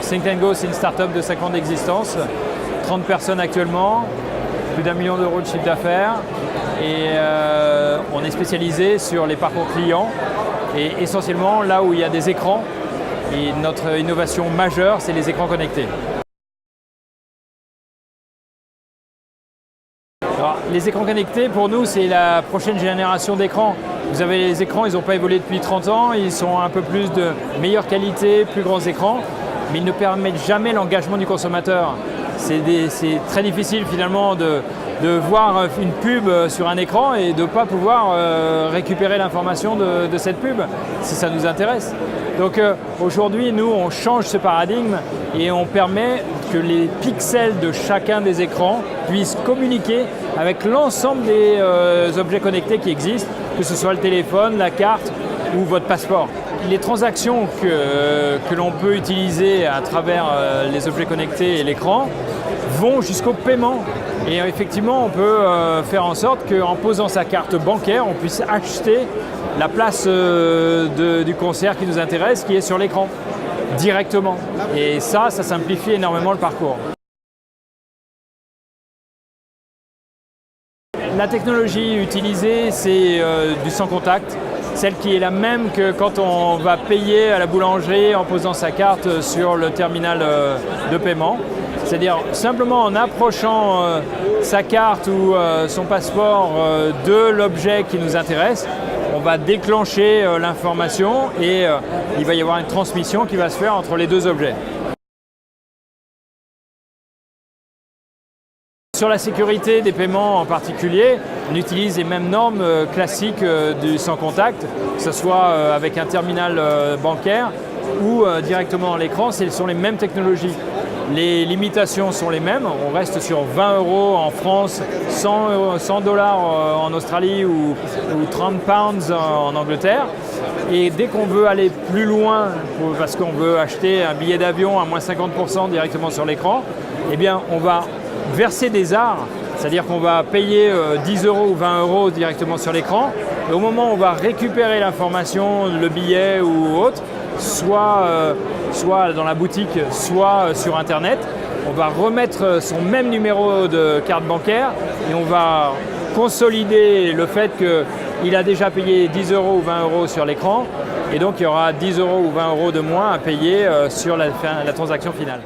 Think & Go, c'est une start-up de 5 ans d'existence, 30 personnes actuellement, plus d'1 million d'euros de chiffre d'affaires et on est spécialisé sur les parcours clients et essentiellement là où il y a des écrans et notre innovation majeure, c'est les écrans connectés. Alors, les écrans connectés, pour nous, c'est la prochaine génération d'écrans. Vous avez les écrans, ils n'ont pas évolué depuis 30 ans, ils sont un peu plus de meilleure qualité, plus grands écrans, mais ils ne permettent jamais l'engagement du consommateur. C'est très difficile finalement de voir une pub sur un écran et de ne pas pouvoir récupérer l'information de cette pub, si ça nous intéresse. Donc aujourd'hui, nous, on change ce paradigme et on permet que les pixels de chacun des écrans puissent communiquer avec l'ensemble des objets connectés qui existent, que ce soit le téléphone, la carte ou votre passeport. Les transactions que l'on peut utiliser à travers les objets connectés et l'écran vont jusqu'au paiement. Et effectivement, on peut faire en sorte qu'en posant sa carte bancaire, on puisse acheter la place du concert qui nous intéresse, qui est sur l'écran, directement. Et ça simplifie énormément le parcours. La technologie utilisée, c'est du sans contact, celle qui est la même que quand on va payer à la boulangerie en posant sa carte sur le terminal de paiement. C'est-à-dire simplement en approchant sa carte ou son passeport de l'objet qui nous intéresse, on va déclencher l'information et il va y avoir une transmission qui va se faire entre les deux objets. Sur la sécurité des paiements en particulier, on utilise les mêmes normes classiques du sans contact, que ce soit avec un terminal bancaire ou directement à l'écran, ce sont les mêmes technologies. Les limitations sont les mêmes, on reste sur 20 € en France, 100 $ en Australie ou 30 pounds en Angleterre. Et dès qu'on veut aller plus loin, parce qu'on veut acheter un billet d'avion à moins 50% directement sur l'écran, eh bien on va verser des arts, c'est-à-dire qu'on va payer 10 € ou 20 € directement sur l'écran. Et au moment où on va récupérer l'information, le billet ou autre, soit dans la boutique, soit sur Internet, on va remettre son même numéro de carte bancaire et on va consolider le fait qu'il a déjà payé 10 € ou 20 € sur l'écran et donc il y aura 10 € ou 20 € de moins à payer sur la transaction finale.